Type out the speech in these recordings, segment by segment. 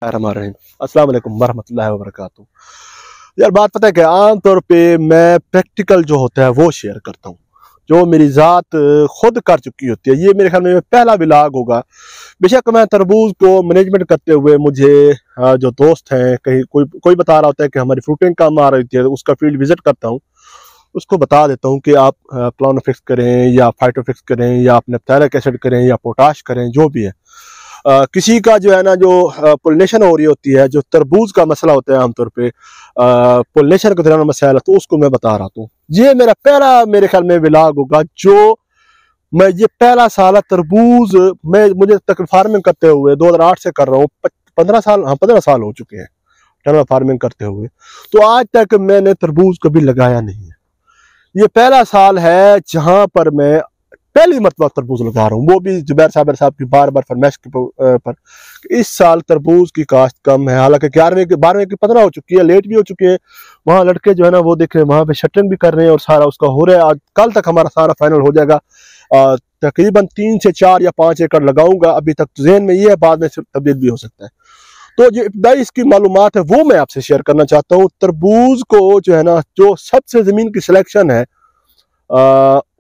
अस्सलाम वालेकुम वरहमतुल्लाहि वबरकातुहू। यार बात पता है कि आमतौर पे मैं प्रैक्टिकल जो होता है वो शेयर करता हूँ, जो मेरी ज़ात खुद कर चुकी होती है। ये मेरे ख्याल में पहला व्लॉग होगा। बेशक मैं तरबूज को मैनेजमेंट करते हुए मुझे जो दोस्त हैं, कहीं कोई बता रहा होता है कि हमारी फ्रूटिंग कम आ रही थी, उसका फील्ड विजिट करता हूँ, उसको बता देता हूँ कि आप प्लानोफिक्स करें या फाइटोफिक्स करें या अपने पैरिक एसिड करें या पोटाश करें, जो भी है। किसी का जो है ना, जो पोलिनेशन हो रही होती है, जो तरबूज का मसला होता है आमतौर पे पोलिनेशन के दौरान मसाइल, तो उसको मैं बता रहा हूँ। ये मेरा पहला मेरे ख्याल में व्लॉग होगा जो मैं ये पहला साल तरबूज मुझे तक फार्मिंग करते हुए 2008 से कर रहा हूँ। 15 साल हो चुके हैं टर्म फार्मिंग करते हुए, तो आज तक मैंने तरबूज कभी लगाया नहीं है। ये पहला साल है जहां पर मैं पहली मरतबा तरबूज लगा रहा हूँ, वो भी जुबैर साबर साहब की बार बार फरमाइश पर। इस साल तरबूज की काश्त कम है, हालांकि 11वीं की 12वीं की 15 हो चुकी है, लेट भी हो चुके हैं। वहाँ लड़के जो है ना वो देख रहे हैं, वहाँ पे शटरिंग भी कर रहे हैं और सारा उसका हो रहा है। आज कल तक हमारा सारा फाइनल हो जाएगा। तकरीबन 3 से 4 या 5 एकड़ लगाऊंगा, अभी तक ज़हन में ये है, बाद में तब्दील भी हो सकता है। तो जो इब्तदाई इसकी मालूमात है वो मैं आपसे शेयर करना चाहता हूँ। तरबूज को जो है ना, जो सबसे ज़मीन की सिलेक्शन है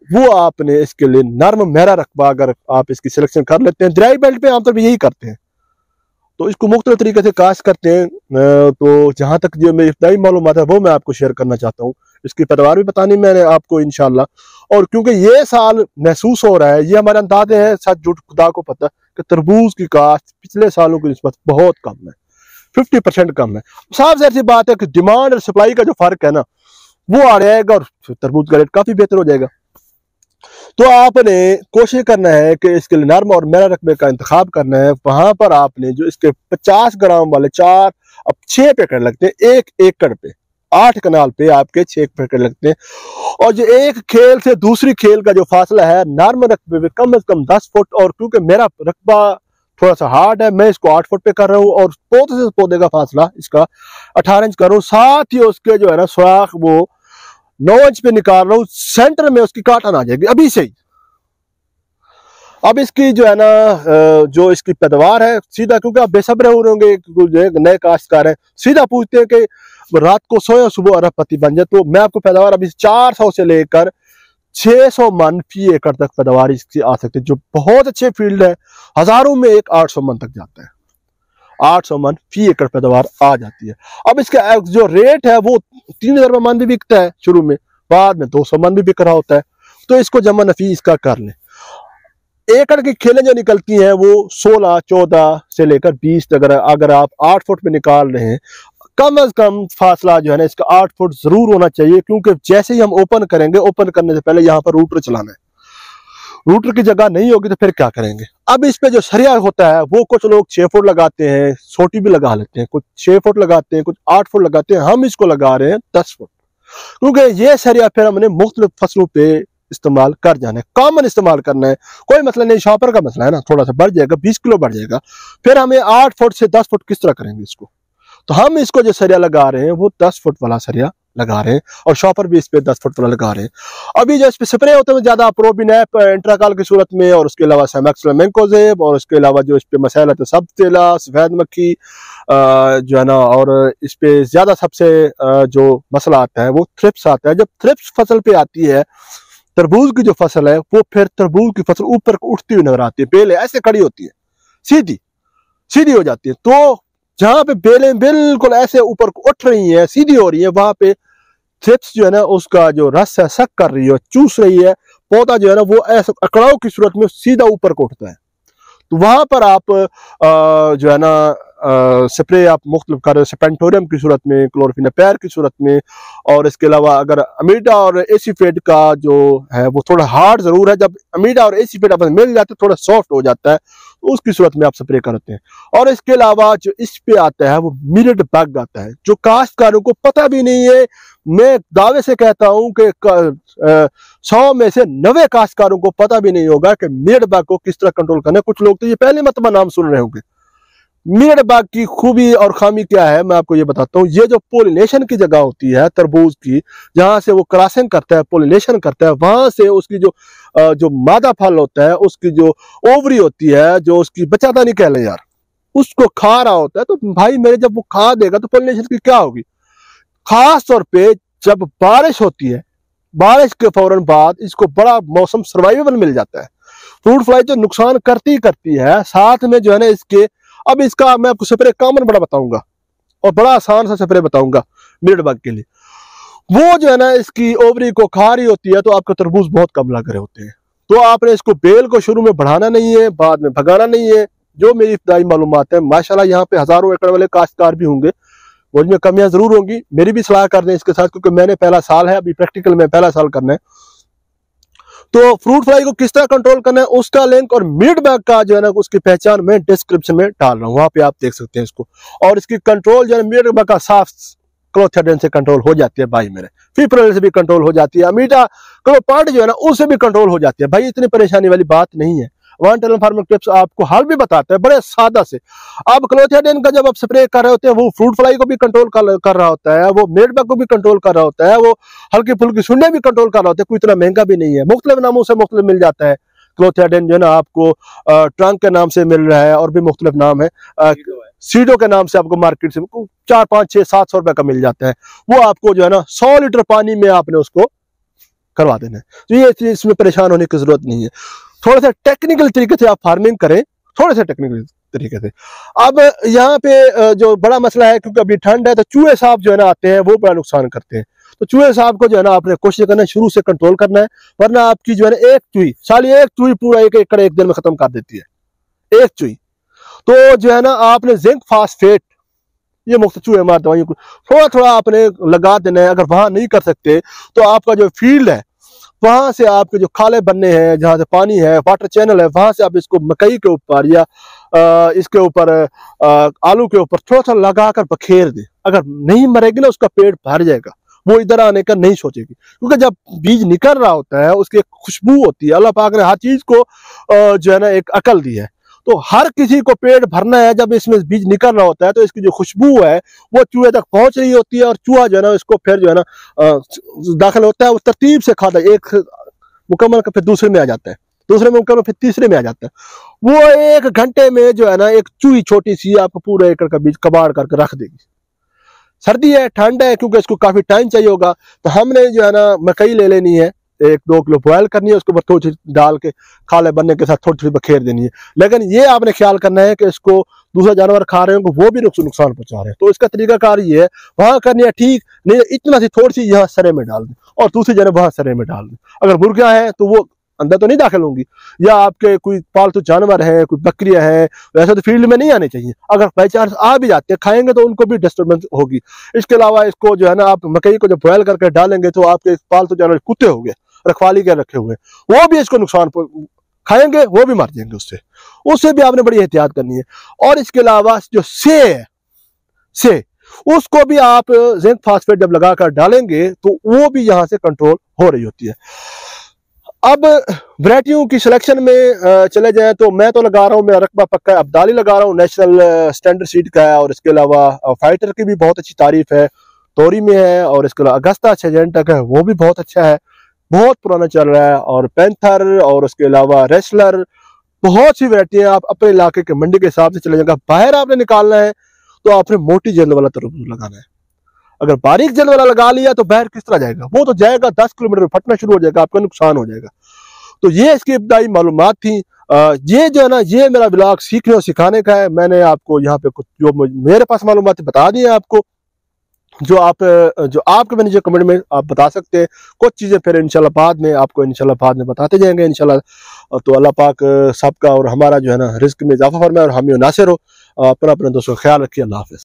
वो आपने इसके लिए नर्म मेरा रकबा, अगर आप इसकी सिलेक्शन कर लेते हैं, ड्राई बेल्ट पे आमतौर पर यही करते हैं, तो इसको मुख्तलिफ तरीके से काश्त करते हैं। तो जहाँ तक जो मेरी इब्तदाई मालूमात है वो मैं आपको शेयर करना चाहता हूँ। इसकी पैदावार भी बतानी मैंने आपको इंशाल्लाह। और क्योंकि ये साल महसूस हो रहा है, ये हमारे अंदाजे हैं, सच झूठ खुदा को पता, कि तरबूज की काश्त पिछले सालों की निस्बत बहुत कम है, 50% कम है। साफ सी बात है कि डिमांड और सप्लाई का जो फर्क है ना, वो आ जाएगा और तरबूज का रेट काफी बेहतर हो जाएगा। तो आपने कोशिश करना है कि इसके लिए नर्म और मेरा रकबे का इंतखाब करना है। वहां पर आपने जो इसके 50 ग्राम वाले 6 पैकेट लगते हैं 1 एकड़ पे, 8 कनाल पे आपके 6 पैकेट लगते हैं। और जो एक खेल से दूसरी खेल का जो फासला है नर्म रकबे में कम से कम 10 फुट, और क्योंकि मेरा रकबा थोड़ा सा हार्ड है, मैं इसको 8 फुट पे कर रहा हूँ, और पौधे से पौधे का फासला इसका 18 इंच कर रहा हूँ। साथ ही उसके जो है ना सुराख वो 9 इंच पे निकाल रहा हूँ, सेंटर में उसकी काटन आ जाएगी अभी से ही। अब इसकी जो है ना जो इसकी पैदावार है सीधा, क्योंकि आप बेसब्र हो रहे होंगे, नए काश्तकार हैं, सीधा पूछते हैं कि रात को सोए सुबह अरबपति बन जाए। तो मैं आपको पैदावार अभी 400 से लेकर 600 मन फी एकड़ तक पैदावार इसकी आ सकती है, जो बहुत अच्छे फील्ड है। हजारों में एक 800 मन तक जाता है, 800 मन फी एकड़ पैदावार आ जाती है। अब इसका जो रेट है वो 3000 मन भी बिकता है शुरू में, बाद में 200 मन भी बिक रहा होता है। तो इसको जमा नफी इसका कर लें। एकड़ की खेलें जो निकलती हैं वो 16, 14 से लेकर 20 तक, अगर आप 8 फुट पे निकाल रहे हैं, कम से कम फासला जो है ना इसका 8 फुट जरूर होना चाहिए। क्योंकि जैसे ही हम ओपन करेंगे, ओपन करने से पहले यहाँ पर रूटर चलाना है, रूटर की जगह नहीं होगी तो फिर क्या करेंगे। अब इस पे जो सरिया होता है वो कुछ लोग 6 फुट लगाते हैं, छोटी भी लगा लेते हैं, कुछ 6 फुट लगाते हैं, कुछ 8 फुट लगाते हैं। हम इसको लगा रहे हैं 10 फुट, क्योंकि ये सरिया फिर हमने मुख्तलिफ फसलों पे इस्तेमाल कर जाना है, कॉमन इस्तेमाल करना है। कोई मसला नहीं, शॉपर का मसला है ना, थोड़ा सा बढ़ जाएगा, 20 किलो बढ़ जाएगा। फिर हमें 8 फुट से 10 फुट किस तरह करेंगे इसको। तो हम इसको जो सरिया लगा रहे हैं वो 10 फुट वाला सरिया लगा रहे हैं, और शॉपर भी इस पे 10 फुट वाला लगा रहे हैं। अभी जो इस पे स्प्रे होते हैं ज्यादा प्रोबिनैप इंट्राकाल की सूरत में, और उसके अलावा सैमैक्स मैंकोजेब, और उसके अलावा जो इस पे मसाइल है सब तेला, सफेद मक्खी जो है ना, और इस पे ज्यादा सबसे जो मसला आता है वो थ्रिप्स आता है। जब थ्रिप्स फसल पे आती है, तरबूज की जो फसल है वो फिर तरबूज की फसल ऊपर उठती हुई नजर आती है, बेलें ऐसे खड़ी होती है, सीधी सीधी हो जाती है। तो जहां पे बेलें बिल्कुल ऐसे ऊपर उठ रही हैं, सीधी हो रही हैं, वहां पे थ्रिप्स जो है ना उसका जो रस है सक कर रही है, चूस रही है, पौधा जो है ना वो ऐसे अकड़ाव की सूरत में सीधा ऊपर को उठता है। तो वहां पर आप जो है ना स्प्रे आप मुख्तलिफ कर रहे हो, सेपेंटोरियम की सूरत में, क्लोरोफिनेपेर की सूरत में, और इसके अलावा अगर अमीडा और एसीफेट का जो है वो थोड़ा हार्ड जरूर है, जब अमीडा और एसीफेट आप मिल जाते हैं थोड़ा सॉफ्ट हो जाता है, तो उसकी सूरत में आप स्प्रे करते हैं। और इसके अलावा जो इस पे आता है वो मिलेट बग आता है, जो काश्तकारों को पता भी नहीं है। मैं दावे से कहता हूं कि 100 में से 90 काश्तकारों को पता भी नहीं होगा कि मिलेट बग को किस तरह कंट्रोल करना है। कुछ लोग तो ये पहले मरतबा नाम सुन रहे होंगे। मिलेट बग की खूबी और खामी क्या है मैं आपको ये बताता हूँ। ये जो पोलिनेशन की जगह होती है तरबूज की, जहां से वो क्रॉसिंग करता है, पोलिनेशन करता है, वहां से उसकी जो मादा फल होता है, उसकी जो ओवरी होती है, जो उसकी बच्चादानी कह लें यार, उसको खा रहा होता है, तो भाई मेरे जब वो खा देगा तो पोलिनेशन की क्या होगी। खास तौर पे जब बारिश होती है, बारिश के फौरन बाद इसको बड़ा मौसम सर्वाइवेबल मिल जाता है। फ्रूट फ्लाई जो नुकसान करती है, साथ में जो है ना इसके, अब इसका मैं आपको स्प्रे कॉमन बड़ा बताऊंगा और बड़ा आसान सा स्प्रे बताऊंगा मिल्ड बग के लिए। वो जो है ना इसकी ओवरी को खा रही होती है, तो आपके तरबूज बहुत कम लग रहे होते हैं। तो आपने इसको बेल को शुरू में बढ़ाना नहीं है, बाद में भगाना नहीं है। जो मेरी इब्तदाई मालूमात है, माशाल्लाह यहाँ पे हजारों एकड़ वाले काश्तकार भी होंगे, उसमें कमियां जरूर होंगी, मेरी भी सलाह कर दें इसके साथ, क्योंकि मैंने पहला साल है, अभी प्रैक्टिकल में पहला साल करना है। तो फ्रूट फ्लाई को किस तरह कंट्रोल करना है उसका लिंक और मिल्ड बग का जो है ना उसकी पहचान मैं डिस्क्रिप्शन में डाल रहा हूँ, वहां पे आप देख सकते हैं इसको। और इसकी कंट्रोल जो है मिल्ड बग का साफ क्लोथियोडेन से कंट्रोल हो जाती है भाई मेरे, फिप्रल से भी कंट्रोल हो जाती है, अमीटा क्लोपार्ड जो है ना उससे भी कंट्रोल हो जाती है भाई, इतनी परेशानी वाली बात नहीं है। वन टेलन फार्मिंग टिप्स आपको हल भी बताते हैं बड़े सादा से। अब क्लोथियोडेन का जब आप स्प्रे कर रहे होते हैं, वो फ्रूट फ्लाई को भी कंट्रोल कर रहा होता है, वो मिल्ड बग को भी कंट्रोल कर रहा होता है, वो हल्की फुल्की सुंडे भी कंट्रोल कर रहा होता है, कोई इतना महंगा भी नहीं है, मुख्तलिफ नामों से मुख्तलिफ मिल जाता है। क्लोथियोडेन जो है ना आपको ट्रंक के नाम से मिल रहा है, और भी मुख्तलिफ नाम है, सीडो के नाम से आपको मार्केट से 4, 5, 6, 700 रुपए का मिल जाता है। वो आपको जो है ना 100 लीटर पानी में आपने उसको करवा देना है, तो ये चीज इसमें परेशान होने की जरूरत नहीं है। थोड़ा सा टेक्निकल तरीके से आप फार्मिंग करें, थोड़े से टेक्निकल तरीके से। अब यहाँ पे जो बड़ा मसला है, क्योंकि अभी ठंड है, तो चूहे साहब जो है ना आते हैं, वो बड़ा नुकसान करते हैं। तो चूहे साहब को जो है ना आपने कोशिश करना है शुरू से कंट्रोल करना है, वरना आपकी जो है ना एक चूही पूरा 1 एकड़ एक दिन में खत्म कर देती है, एक चूही। तो जो है ना आपने जिंक फास्फेट, ये मुफ्त चूहे मार दवाइयों को थोड़ा थोड़ा आपने लगा देना है। अगर वहां नहीं कर सकते तो आपका जो फील्ड है, वहां से आपके जो खाले बनने हैं, जहां से पानी है, वाटर चैनल है, वहां से आप इसको मकई के ऊपर या इसके ऊपर आलू के ऊपर थोड़ा सा लगा कर बखेर दे। अगर नहीं मरेगी ना, उसका पेट भर जाएगा, वो इधर आने का नहीं सोचेगी, क्योंकि जब बीज निकल रहा होता है उसकी एक खुशबू होती है। अल्लाह पाक ने हर चीज को जो है ना एक अकल दी है, तो हर किसी को पेट भरना है। जब इसमें बीज निकल रहा होता है तो इसकी जो खुशबू है वो चूहे तक पहुंच रही होती है, और चूहा जो है ना इसको फिर जो है ना दाखिल होता है, वो तरतीब से खाता है, एक मुकम्मल का फिर दूसरे में आ जाता है, दूसरे में मुकम्मल फिर तीसरे में आ जाता है। वो 1 घंटे में जो है ना एक चूही छोटी सी आपको पूरे एकड़ का बीज कबाड़ करके रख देगी। सर्दी है, ठंड है, क्योंकि इसको काफी टाइम चाहिए होगा, तो हमने जो है ना मकई ले लेनी है, 1-2 किलो बॉयल करनी है, उसके ऊपर थोड़ी डाल के खाले बनने के साथ थोड़ी थोड़ी बखेर देनी है। लेकिन ये आपने ख्याल करना है कि इसको दूसरे जानवर खा रहे हैं, वो भी नुकसान पहुंचा रहे हैं। तो इसका तरीकाकार ये है, वहां करनी है ठीक नहीं, इतना सी थोड़ी सी यहाँ सरे में डाल दें और दूसरी जगह वहां सरे में डाल दें। अगर मुर्गियां हैं तो वो अंदर तो नहीं दाखिल होंगी, या आपके कोई पालतू जानवर है, कोई बकरियां हैं, वैसे तो फील्ड में नहीं आने चाहिए। अगर बाई चांस आ भी जाते हैं, खाएंगे तो उनको भी डिस्टर्बेंस होगी। इसके अलावा इसको जो है ना आप मकई को जब बॉयल करके डालेंगे तो आपके पालतू जानवर कुत्ते हो गए, रखवाली के रखे हुए, वो भी इसको नुकसान खाएंगे, वो भी मर जाएंगे उससे भी आपने बड़ी एहतियात करनी है। और इसके अलावा जो से उसको भी आप जिंक फास्फेट जब लगाकर डालेंगे तो वो भी यहां से कंट्रोल हो रही होती है। अब वैरायटियों की सिलेक्शन में चले जाएं तो मैं तो लगा रहा हूँ, मेरा रकबा पक्का है, अब्दाली लगा रहा हूँ, नेशनल स्टैंडर्ड सीड का है, और इसके अलावा फाइटर की भी बहुत अच्छी तारीफ है, तोरी में है, और इसके अलावा अगस्ता सिजेंटा का है, वो भी बहुत अच्छा है, बहुत पुराना चल रहा है, और पैंथर, और उसके अलावा रेसलर, बहुत सी वैरायटी है। आप अपने इलाके के मंडी के हिसाब से चले जाएगा। बाहर आपने निकालना है तो आपने मोटी जल्द वाला तरबूज लगाना है। अगर बारीक जल्द वाला लगा लिया तो बाहर किस तरह जाएगा, वो तो जाएगा 10 किलोमीटर में फटना शुरू हो जाएगा, आपका नुकसान हो जाएगा। तो ये इसकी इब्तदाई मालूमात थी। ये जो है ना, ये मेरा ब्लॉग सीखने और सिखाने का है। मैंने आपको यहाँ पे कुछ जो मेरे पास मालूमात बता दी है आपको, जो आपके मैंने जो कमेंट में आप बता सकते हैं। कुछ चीजें फिर इंशाल्लाह बाद में बताते जाएंगे इंशाल्लाह। तो अल्लाह पाक सबका और हमारा जो है ना रिस्क में इजाफा फरमाए और हम नासिर हो। अपना दोस्तों ख्याल रखिए। अल्लाह हाफिज़।